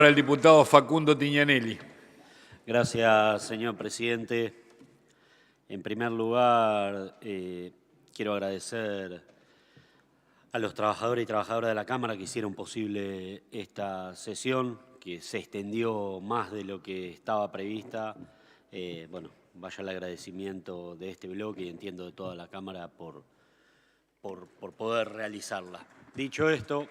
Para el diputado Facundo Tignanelli. Gracias, señor presidente. En primer lugar, quiero agradecer a los trabajadores y trabajadoras de la Cámara que hicieron posible esta sesión, que se extendió más de lo que estaba prevista. Bueno, vaya el agradecimiento de este bloque y entiendo de toda la Cámara por poder realizarla. Dicho esto,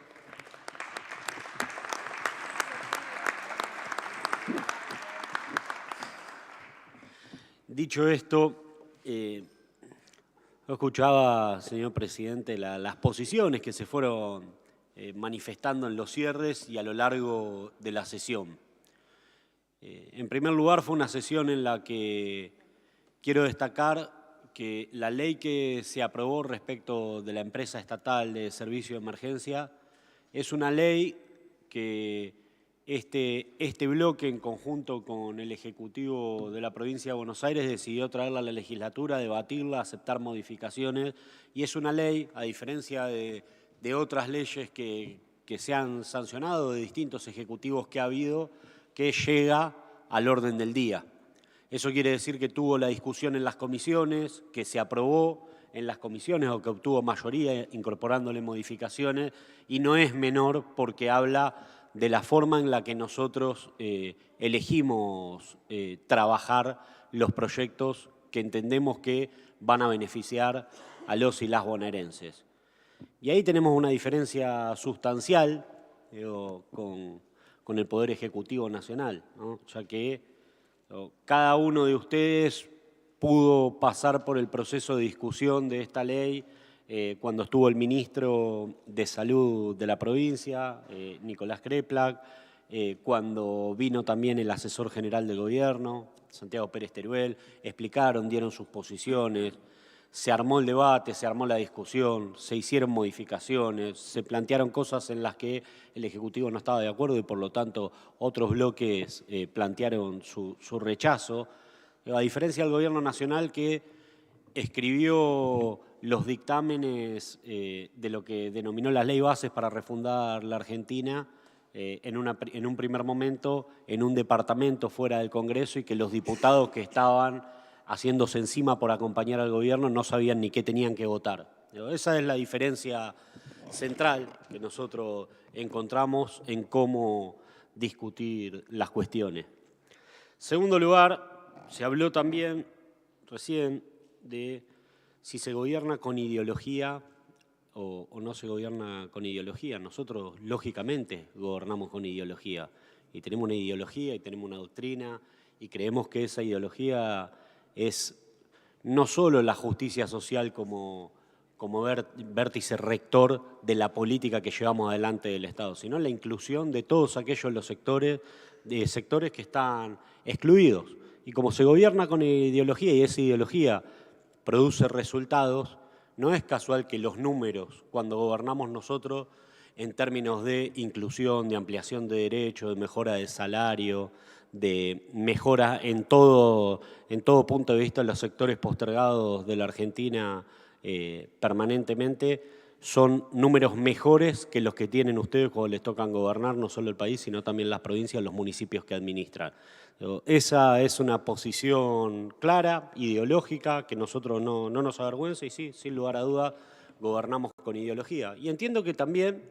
yo escuchaba, señor presidente, las posiciones que se fueron manifestando en los cierres y a lo largo de la sesión. En primer lugar, fue una sesión en la que quiero destacar que la ley que se aprobó respecto de la empresa estatal de servicio de emergencia es una ley que este bloque, en conjunto con el Ejecutivo de la Provincia de Buenos Aires, decidió traerla a la legislatura, debatirla, aceptar modificaciones, y es una ley, a diferencia de otras leyes que se han sancionado de distintos ejecutivos que ha habido, que llega al orden del día. Eso quiere decir que tuvo la discusión en las comisiones, que se aprobó en las comisiones o que obtuvo mayoría incorporándole modificaciones, y no es menor porque habla de la forma en la que nosotros elegimos trabajar los proyectos que entendemos que van a beneficiar a los y las bonaerenses. Y ahí tenemos una diferencia sustancial con el Poder Ejecutivo Nacional, ¿no? Ya que cada uno de ustedes pudo pasar por el proceso de discusión de esta ley cuando estuvo el ministro de Salud de la provincia, Nicolás Kreplak, cuando vino también el asesor general del gobierno, Santiago Pérez Teruel, explicaron, dieron sus posiciones, se armó el debate, se armó la discusión, se hicieron modificaciones, se plantearon cosas en las que el Ejecutivo no estaba de acuerdo y por lo tanto otros bloques plantearon su rechazo, a diferencia del Gobierno Nacional que escribió los dictámenes de lo que denominó las ley bases para refundar la Argentina en un primer momento en un departamento fuera del Congreso y que los diputados que estaban haciéndose encima por acompañar al gobierno no sabían ni qué tenían que votar. Esa es la diferencia central que nosotros encontramos en cómo discutir las cuestiones. Segundo lugar, se habló también recién de si se gobierna con ideología o no se gobierna con ideología. Nosotros, lógicamente, gobernamos con ideología. Y tenemos una ideología y tenemos una doctrina y creemos que esa ideología es no solo la justicia social como vértice rector de la política que llevamos adelante del Estado, sino la inclusión de todos aquellos sectores que están excluidos. Y como se gobierna con ideología y esa ideología produce resultados, no es casual que los números, cuando gobernamos nosotros, en términos de inclusión, de ampliación de derechos, de mejora del salario, de mejora en todo punto de vista de los sectores postergados de la Argentina permanentemente, son números mejores que los que tienen ustedes cuando les tocan gobernar no solo el país, sino también las provincias, los municipios que administran. Esa es una posición clara, ideológica, que nosotros no nos avergüenza y sí, sin lugar a duda, gobernamos con ideología. Y entiendo que también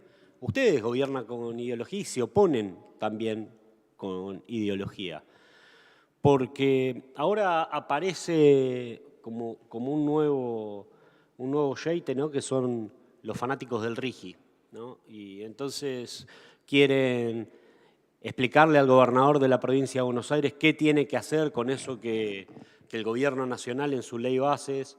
ustedes gobiernan con ideología y se oponen también con ideología. Porque ahora aparece como un nuevo yeite, ¿no? Que son los fanáticos del RIGI, ¿no? Y entonces quieren explicarle al gobernador de la provincia de Buenos Aires qué tiene que hacer con eso que el gobierno nacional en su ley bases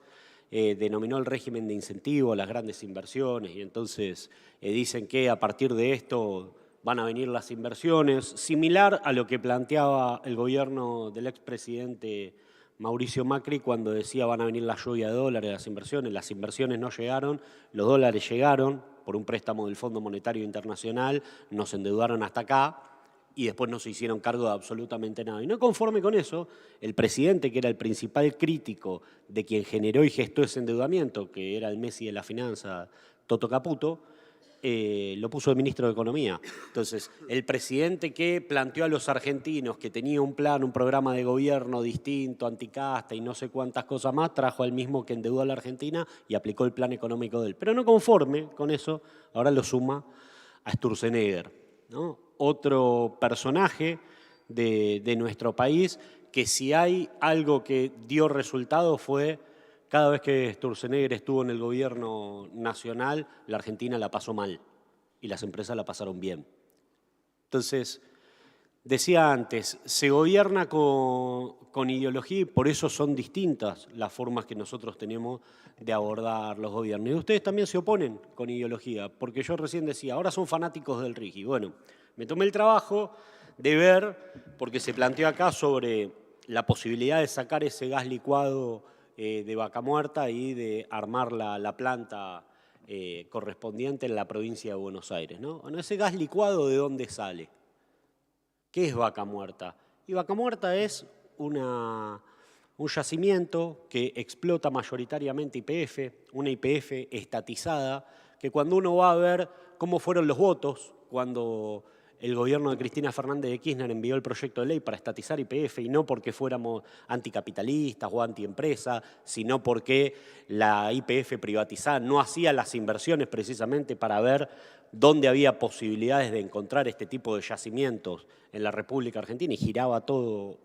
denominó el régimen de incentivo a las grandes inversiones, y entonces dicen que a partir de esto van a venir las inversiones, similar a lo que planteaba el gobierno del expresidente Mauricio Macri cuando decía van a venir la lluvia de dólares, las inversiones no llegaron, los dólares llegaron por un préstamo del Fondo Monetario Internacional, nos endeudaron hasta acá y después no se hicieron cargo de absolutamente nada. Y no conforme con eso, el presidente, que era el principal crítico de quien generó y gestó ese endeudamiento, que era el Messi de la finanza, Toto Caputo, lo puso el ministro de Economía. Entonces, el presidente que planteó a los argentinos que tenía un plan, un programa de gobierno distinto, anticasta y no sé cuántas cosas más, trajo al mismo que endeudó a la Argentina y aplicó el plan económico de él. Pero no conforme con eso, ahora lo suma a Sturzenegger, ¿no? Otro personaje de nuestro país que si hay algo que dio resultado fue cada vez que Sturzenegger estuvo en el gobierno nacional, la Argentina la pasó mal y las empresas la pasaron bien. Entonces, decía antes, se gobierna con ideología y por eso son distintas las formas que nosotros tenemos de abordar los gobiernos. Y ustedes también se oponen con ideología, porque yo recién decía, ahora son fanáticos del RIGI. Bueno, me tomé el trabajo de ver, porque se planteó acá sobre la posibilidad de sacar ese gas licuado de Vaca Muerta y de armar la planta correspondiente en la provincia de Buenos Aires, ¿no? Bueno, ese gas licuado, ¿de dónde sale? ¿Qué es Vaca Muerta? Y Vaca Muerta es un yacimiento que explota mayoritariamente YPF, una YPF estatizada, que cuando uno va a ver cómo fueron los votos, cuando el gobierno de Cristina Fernández de Kirchner envió el proyecto de ley para estatizar YPF, y no porque fuéramos anticapitalistas o antiempresa, sino porque la YPF privatizada no hacía las inversiones precisamente para ver dónde había posibilidades de encontrar este tipo de yacimientos en la República Argentina y giraba todo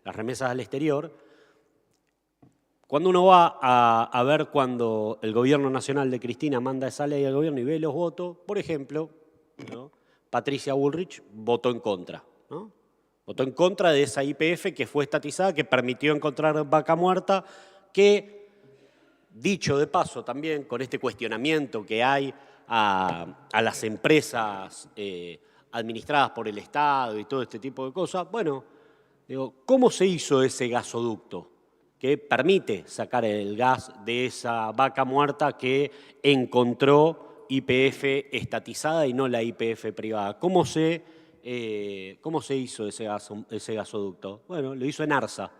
las remesas al exterior. Cuando uno va a ver cuando el gobierno nacional de Cristina manda esa ley al gobierno y ve los votos, por ejemplo, ¿no? Patricia Bullrich votó en contra, ¿no? Votó en contra de esa YPF que fue estatizada, que permitió encontrar Vaca Muerta, que, dicho de paso también, con este cuestionamiento que hay a las empresas administradas por el Estado y todo este tipo de cosas, bueno, digo, ¿cómo se hizo ese gasoducto que permite sacar el gas de esa Vaca Muerta que encontró YPF estatizada y no la YPF privada? ¿Cómo se hizo ese gasoducto? Bueno, lo hizo Enarsa,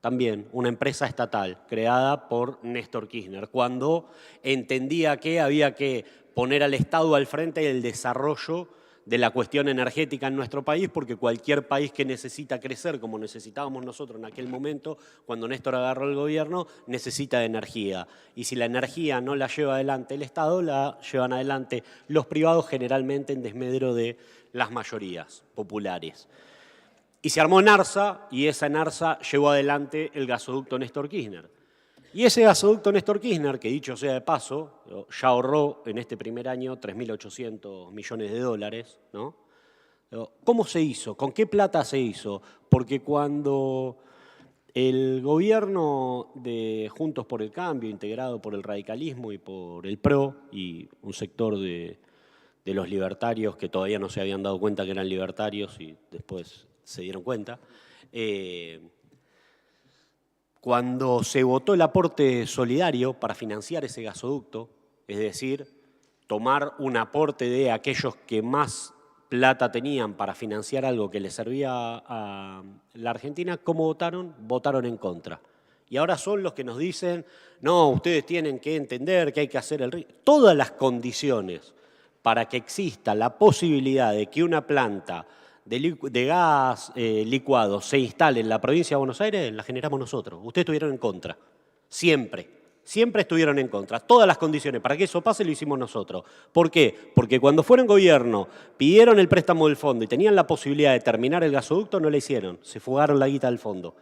también una empresa estatal creada por Néstor Kirchner, cuando entendía que había que poner al Estado al frente del desarrollo de la cuestión energética en nuestro país, porque cualquier país que necesita crecer, como necesitábamos nosotros en aquel momento, cuando Néstor agarró el gobierno, necesita de energía. Y si la energía no la lleva adelante el Estado, la llevan adelante los privados, generalmente en desmedro de las mayorías populares. Y se armó Enarsa, y esa Enarsa llevó adelante el gasoducto Néstor Kirchner. Y ese gasoducto Néstor Kirchner, que dicho sea de paso, ya ahorró en este primer año 3.800 millones de dólares, ¿no? ¿Cómo se hizo? ¿Con qué plata se hizo? Porque cuando el gobierno de Juntos por el Cambio, integrado por el radicalismo y por el PRO, y un sector de los libertarios que todavía no se habían dado cuenta que eran libertarios y después se dieron cuenta, cuando se votó el aporte solidario para financiar ese gasoducto, es decir, tomar un aporte de aquellos que más plata tenían para financiar algo que les servía a la Argentina, ¿cómo votaron? Votaron en contra. Y ahora son los que nos dicen, no, ustedes tienen que entender que hay que hacer el RIGI. Todas las condiciones para que exista la posibilidad de que una planta de gas licuado se instale en la provincia de Buenos Aires, la generamos nosotros. Ustedes estuvieron en contra, siempre estuvieron en contra. Todas las condiciones para que eso pase lo hicimos nosotros. ¿Por qué? Porque cuando fueron gobierno, pidieron el préstamo del fondo y tenían la posibilidad de terminar el gasoducto, no lo hicieron. Se fugaron la guita del fondo.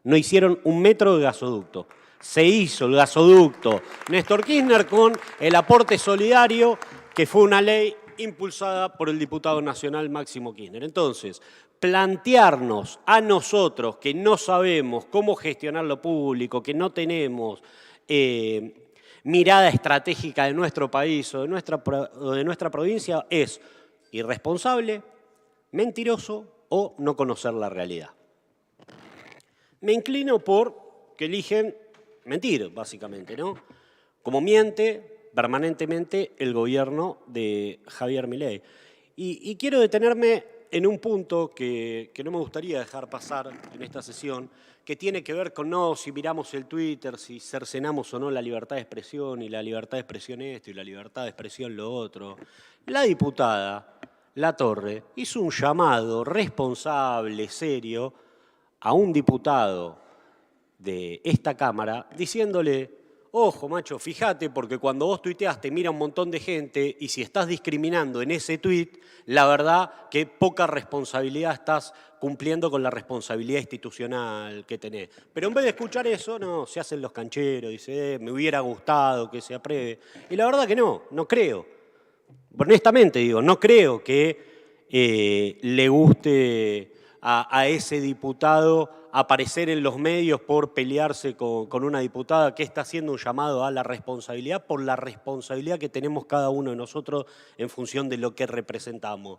No hicieron un metro de gasoducto. Se hizo el gasoducto Néstor Kirchner con el aporte solidario, que fue una ley impulsada por el diputado nacional Máximo Kirchner. Entonces, plantearnos a nosotros que no sabemos cómo gestionar lo público, que no tenemos mirada estratégica de nuestro país o de nuestra provincia, es irresponsable, mentiroso o no conocer la realidad. Me inclino por que eligen mentir, básicamente, ¿no? Como miente permanentemente el gobierno de Javier Milei. Y quiero detenerme en un punto que no me gustaría dejar pasar en esta sesión, que tiene que ver con si miramos el Twitter, si cercenamos o no la libertad de expresión, y la libertad de expresión esto y la libertad de expresión lo otro. La diputada Latorre hizo un llamado responsable, serio, a un diputado de esta Cámara diciéndole: ojo, macho, fíjate, porque cuando vos tuiteás te mira un montón de gente y si estás discriminando en ese tuit, la verdad que poca responsabilidad estás cumpliendo con la responsabilidad institucional que tenés. Pero en vez de escuchar eso, no, se hacen los cancheros, dice, me hubiera gustado que se apruebe. Y la verdad que no creo. Honestamente digo, no creo que le guste a ese diputado aparecer en los medios por pelearse con una diputada que está haciendo un llamado a la responsabilidad por la responsabilidad que tenemos cada uno de nosotros en función de lo que representamos.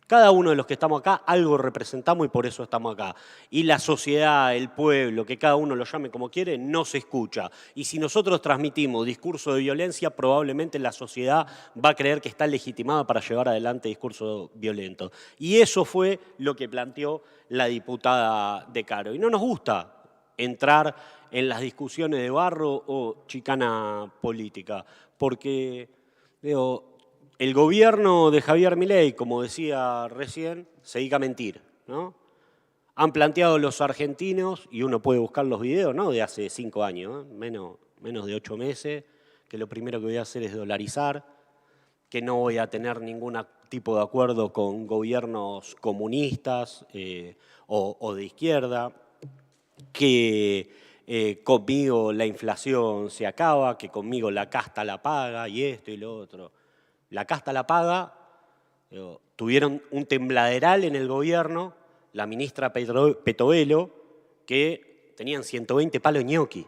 Cada uno de los que estamos acá algo representamos y por eso estamos acá. Y la sociedad, el pueblo, que cada uno lo llame como quiere, no se escucha. Y si nosotros transmitimos discurso de violencia, probablemente la sociedad va a creer que está legitimada para llevar adelante discurso violento. Y eso fue lo que planteó la diputada De Caro. Y no nos gusta entrar en las discusiones de barro o chicana política, porque el gobierno de Javier Milei, como decía recién, se dedica a mentir, ¿no? Han planteado los argentinos, y uno puede buscar los videos, ¿no?, de hace 5 años, menos de 8 meses, que lo primero que voy a hacer es dolarizar, que no voy a tener ningún tipo de acuerdo con gobiernos comunistas o de izquierda, que conmigo la inflación se acaba, que conmigo la casta la paga y esto y lo otro. La casta la paga, tuvieron un tembladeral en el gobierno, la ministra Petovelo, que tenían 120 palos ñoqui.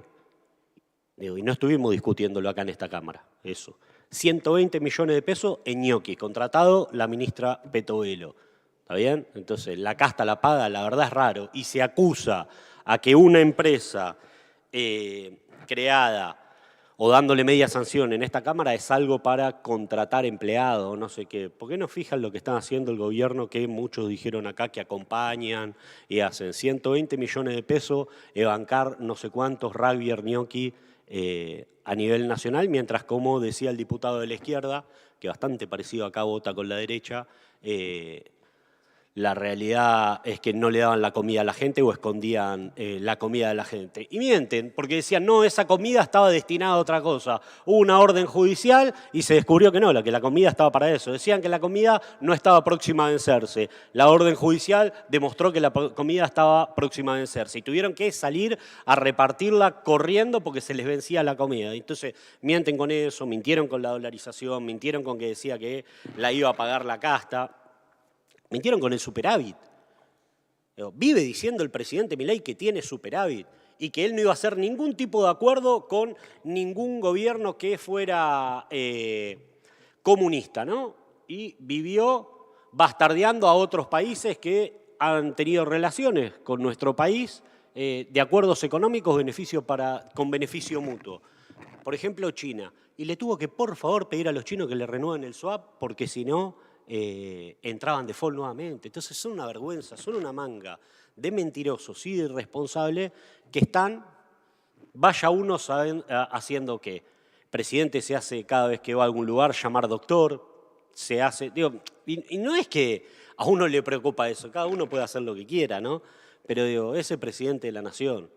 Y no estuvimos discutiéndolo acá en esta Cámara, eso. 120 millones de pesos en ñoqui, contratado la ministra Petovelo. ¿Está bien? Entonces, la casta la paga, la verdad es raro. Y se acusa a que una empresa creada o dándole media sanción en esta Cámara es algo para contratar empleados, no sé qué. ¿Por qué no fijan lo que están haciendo el gobierno que muchos dijeron acá que acompañan y hacen 120 millones de pesos bancar no sé cuántos rugby ñoqui a nivel nacional, mientras, como decía el diputado de la izquierda, que bastante parecido acá vota con la derecha, la realidad es que no le daban la comida a la gente o escondían la comida de la gente. Y mienten, porque decían, no, esa comida estaba destinada a otra cosa. Hubo una orden judicial y se descubrió que no, que la comida estaba para eso. Decían que la comida no estaba próxima a vencerse. La orden judicial demostró que la comida estaba próxima a vencerse. Y tuvieron que salir a repartirla corriendo porque se les vencía la comida. Entonces, mienten con eso, mintieron con la dolarización, mintieron con que decía que la iba a pagar la casta. Mintieron con el superávit. Vive diciendo el presidente Milei que tiene superávit y que él no iba a hacer ningún tipo de acuerdo con ningún gobierno que fuera comunista, ¿no? Y vivió bastardeando a otros países que han tenido relaciones con nuestro país de acuerdos económicos con beneficio mutuo. Por ejemplo, China. Y le tuvo que, por favor, pedir a los chinos que le renueven el swap porque si no entraban de default nuevamente. Entonces son una vergüenza, son una manga de mentirosos y de irresponsables que están, vaya uno haciendo que el presidente se hace cada vez que va a algún lugar llamar doctor, se hace, y no es que a uno le preocupa eso, cada uno puede hacer lo que quiera, ¿no? Pero es el presidente de la nación.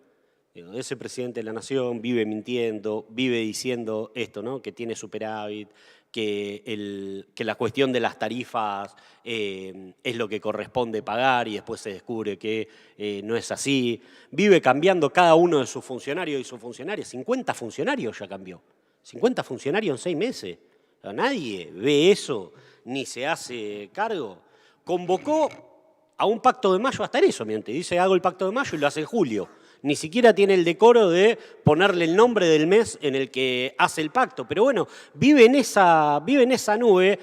Ese presidente de la nación vive mintiendo, vive diciendo esto, ¿no?, que tiene superávit, que la cuestión de las tarifas es lo que corresponde pagar y después se descubre que no es así. Vive cambiando cada uno de sus funcionarios y sus funcionarias. 50 funcionarios ya cambió. 50 funcionarios en 6 meses. O sea, nadie ve eso ni se hace cargo. Convocó a un pacto de mayo, hasta en eso miente. Dice, hago el pacto de mayo y lo hace en julio. Ni siquiera tiene el decoro de ponerle el nombre del mes en el que hace el pacto. Pero bueno, vive en esa nube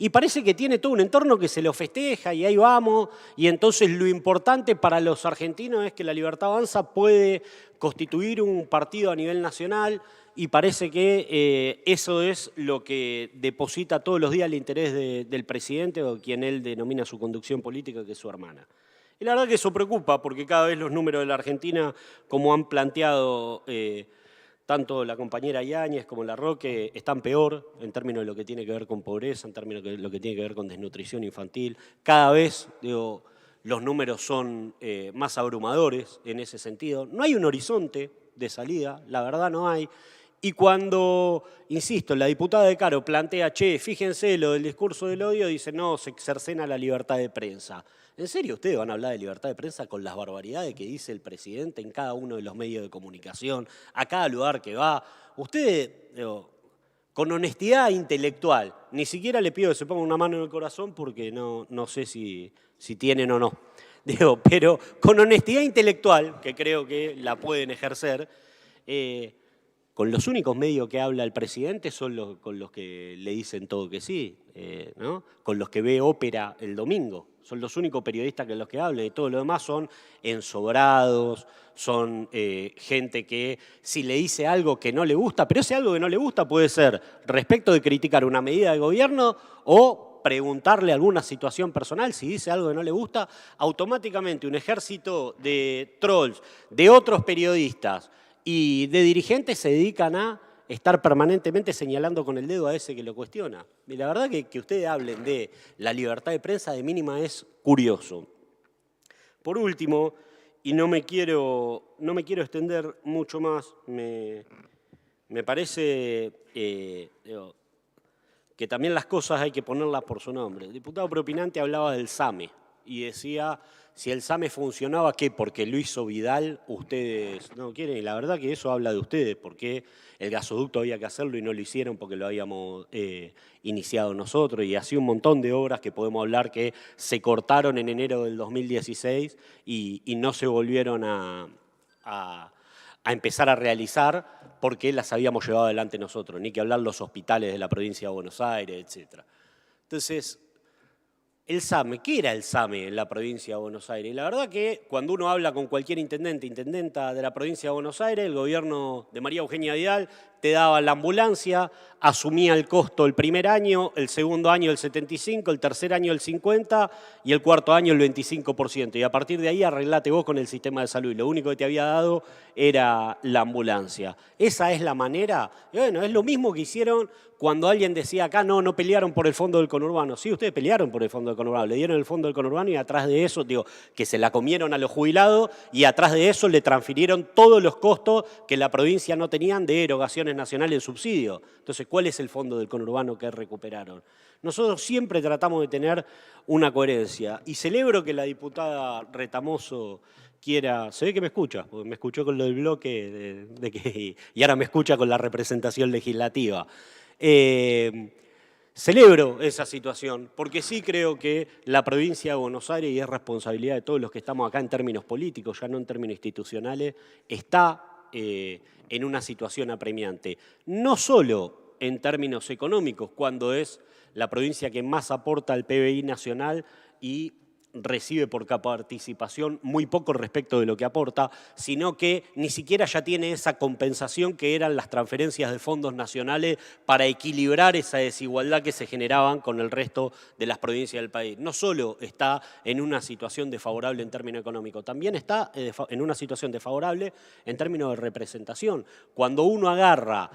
y parece que tiene todo un entorno que se lo festeja y ahí vamos, y entonces lo importante para los argentinos es que la Libertad Avanza puede constituir un partido a nivel nacional y parece que eso es lo que deposita todos los días el interés del presidente o quien él denomina su conducción política, que es su hermana. Y la verdad que eso preocupa porque cada vez los números de la Argentina, como han planteado tanto la compañera Yáñez como la Roque, están peor en términos de lo que tiene que ver con pobreza, en términos de lo que tiene que ver con desnutrición infantil. Cada vez, digo, los números son más abrumadores en ese sentido. No hay un horizonte de salida, la verdad no hay. Y cuando, insisto, la diputada de Caro plantea, che, fíjense lo del discurso del odio, dice, no, se cercena la libertad de prensa. ¿En serio ustedes van a hablar de libertad de prensa con las barbaridades que dice el presidente en cada uno de los medios de comunicación, a cada lugar que va? Ustedes, digo, con honestidad intelectual, ni siquiera le pido que se ponga una mano en el corazón porque no sé si tienen o no. Digo, pero con honestidad intelectual, que creo que la pueden ejercer, con los únicos medios que habla el presidente son con los que le dicen todo que sí, ¿no? Con los que ve ópera el domingo. Son los únicos periodistas que los que hablan y todo lo demás son ensobrados, son gente que si le dice algo que no le gusta, pero ese algo que no le gusta puede ser respecto de criticar una medida de gobierno o preguntarle alguna situación personal. Si dice algo que no le gusta, automáticamente un ejército de trolls, de otros periodistas y de dirigentes se dedican a estar permanentemente señalando con el dedo a ese que lo cuestiona. Y la verdad que ustedes hablen de la libertad de prensa de mínima es curioso. Por último, y no me quiero extender mucho más, me parece que también las cosas hay que ponerlas por su nombre. El diputado propinante hablaba del SAME y decía, si el SAME funcionaba, ¿qué? Porque lo hizo Vidal, ustedes no quieren. Y la verdad que eso habla de ustedes, porque el gasoducto había que hacerlo y no lo hicieron porque lo habíamos iniciado nosotros. Y así un montón de obras que podemos hablar que se cortaron en enero del 2016 y no se volvieron a empezar a realizar porque las habíamos llevado adelante nosotros. Ni que hablar los hospitales de la provincia de Buenos Aires, etc. Entonces, el SAME, ¿qué era el SAME en la provincia de Buenos Aires? Y la verdad que cuando uno habla con cualquier intendenta de la provincia de Buenos Aires, el gobierno de María Eugenia Vidal te daba la ambulancia, asumía el costo el primer año, el segundo año el 75%, el tercer año el 50% y el cuarto año el 25%. Y a partir de ahí arreglate vos con el sistema de salud. Y lo único que te había dado era la ambulancia. Esa es la manera. Y bueno, es lo mismo que hicieron cuando alguien decía acá, no pelearon por el fondo del conurbano. Sí, ustedes pelearon por el fondo del conurbano, le dieron el fondo del conurbano y atrás de eso, digo, que se la comieron a los jubilados y atrás de eso le transfirieron todos los costos que la provincia no tenían de erogaciones nacionales en subsidio. Entonces, ¿cuál es el fondo del conurbano que recuperaron? Nosotros siempre tratamos de tener una coherencia y celebro que la diputada Retamoso quiera, se ve que me escucha, porque me escuchó con lo del bloque y ahora me escucha con la representación legislativa. Celebro esa situación, porque sí creo que la provincia de Buenos Aires, y es responsabilidad de todos los que estamos acá en términos políticos, ya no en términos institucionales, está en una situación apremiante. No solo en términos económicos, cuando es la provincia que más aporta al PBI nacional y recibe por participación muy poco respecto de lo que aporta, sino que ni siquiera ya tiene esa compensación que eran las transferencias de fondos nacionales para equilibrar esa desigualdad que se generaban con el resto de las provincias del país. No solo está en una situación desfavorable en términos económicos, también está en una situación desfavorable en términos de representación. Cuando uno agarra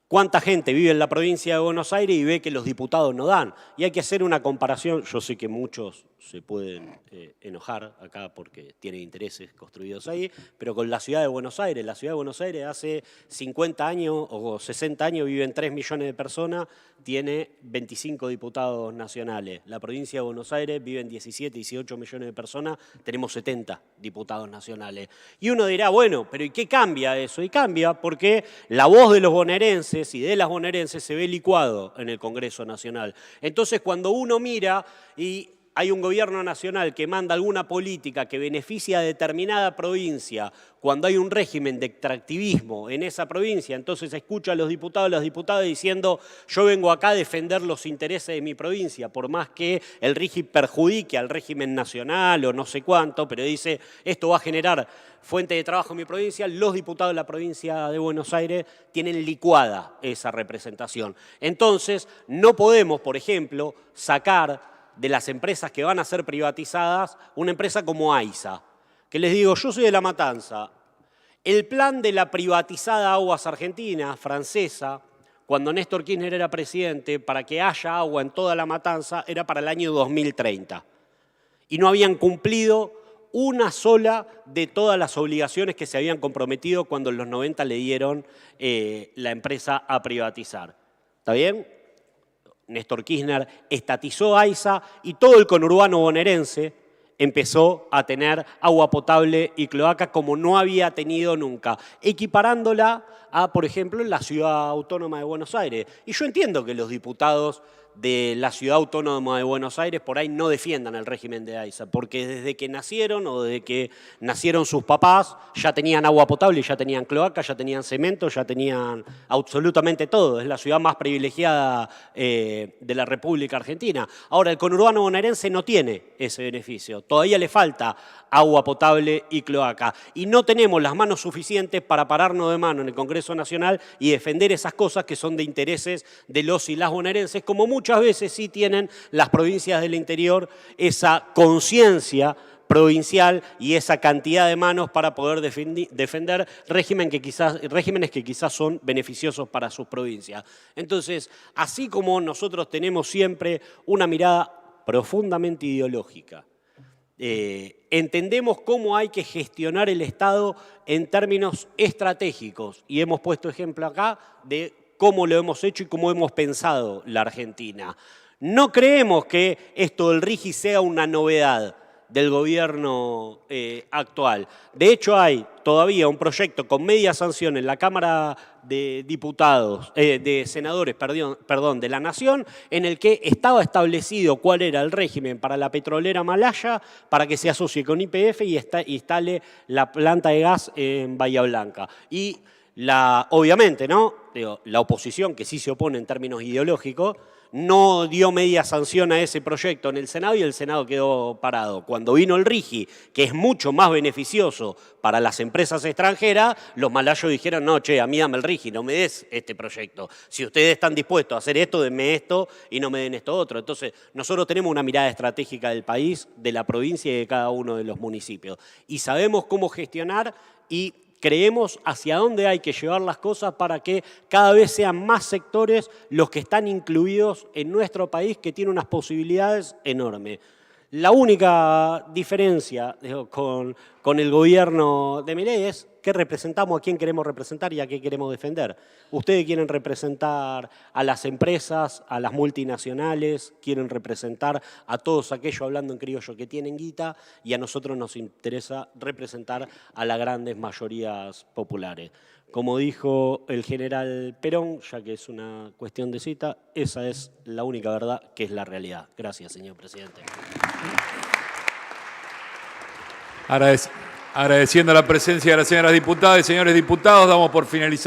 cuánta gente vive en la provincia de Buenos Aires y ve que los diputados no dan. Y hay que hacer una comparación. Yo sé que muchos se pueden enojar acá porque tienen intereses construidos ahí, pero con la ciudad de Buenos Aires. La ciudad de Buenos Aires hace 50 años o 60 años viven 3 millones de personas, tiene 25 diputados nacionales. La provincia de Buenos Aires viven 17, 18 millones de personas, tenemos 70 diputados nacionales. Y uno dirá, bueno, pero ¿y qué cambia eso? Y cambia porque la voz de los bonaerenses y de las bonaerenses se ve licuado en el Congreso Nacional. Entonces, cuando uno mira y hay un gobierno nacional que manda alguna política que beneficia a determinada provincia, cuando hay un régimen de extractivismo en esa provincia, entonces escucha a los diputados y las diputadas diciendo yo vengo acá a defender los intereses de mi provincia, por más que el régimen perjudique al régimen nacional o no sé cuánto, pero dice esto va a generar fuente de trabajo en mi provincia, los diputados de la provincia de Buenos Aires tienen licuada esa representación. Entonces no podemos, por ejemplo, sacar de las empresas que van a ser privatizadas, una empresa como AISA, que les digo, yo soy de La Matanza. El plan de la privatizada Aguas Argentinas, francesa, cuando Néstor Kirchner era presidente, para que haya agua en toda La Matanza, era para el año 2030. Y no habían cumplido una sola de todas las obligaciones que se habían comprometido cuando en los 90 le dieron la empresa a privatizar. ¿Está bien? Néstor Kirchner estatizó AISA y todo el conurbano bonaerense empezó a tener agua potable y cloaca como no había tenido nunca, equiparándola a, por ejemplo, la Ciudad Autónoma de Buenos Aires. Y yo entiendo que los diputados de la Ciudad Autónoma de Buenos Aires por ahí no defiendan el régimen de AISA, porque desde que nacieron o desde que nacieron sus papás ya tenían agua potable, ya tenían cloaca, ya tenían cemento, ya tenían absolutamente todo. Es la ciudad más privilegiada de la República Argentina. Ahora, el conurbano bonaerense no tiene ese beneficio. Todavía le falta agua potable y cloaca. Y no tenemos las manos suficientes para pararnos de mano en el Congreso Nacional y defender esas cosas que son de intereses de los y las bonaerenses, como muchas veces sí tienen las provincias del interior esa conciencia provincial y esa cantidad de manos para poder defender regímenes que quizás son beneficiosos para sus provincias. Entonces, así como nosotros tenemos siempre una mirada profundamente ideológica, entendemos cómo hay que gestionar el Estado en términos estratégicos y hemos puesto ejemplo acá de cómo lo hemos hecho y cómo hemos pensado la Argentina. No creemos que esto del RIGI sea una novedad del gobierno actual. De hecho, hay todavía un proyecto con media sanción en la Cámara de Diputados, de Senadores, perdón, de la Nación, en el que estaba establecido cuál era el régimen para la petrolera malaya para que se asocie con YPF y instale la planta de gas en Bahía Blanca. Y obviamente, ¿no? La oposición, que sí se opone en términos ideológicos, no dio media sanción a ese proyecto en el Senado y el Senado quedó parado. Cuando vino el RIGI, que es mucho más beneficioso para las empresas extranjeras, los malayos dijeron, no, che, a mí dame el RIGI, no me des este proyecto. Si ustedes están dispuestos a hacer esto, denme esto y no me den esto otro. Entonces, nosotros tenemos una mirada estratégica del país, de la provincia y de cada uno de los municipios. Y sabemos cómo gestionar y creemos hacia dónde hay que llevar las cosas para que cada vez sean más sectores los que están incluidos en nuestro país, que tiene unas posibilidades enormes. La única diferencia con el gobierno de Milei es qué representamos, a quién queremos representar y a qué queremos defender. Ustedes quieren representar a las empresas, a las multinacionales, quieren representar a todos aquellos, hablando en criollo, que tienen guita, y a nosotros nos interesa representar a las grandes mayorías populares. Como dijo el general Perón, ya que es una cuestión de cita, esa es la única verdad que es la realidad. Gracias, señor presidente. Agradeciendo la presencia de las señoras diputadas y señores diputados, damos por finalizada.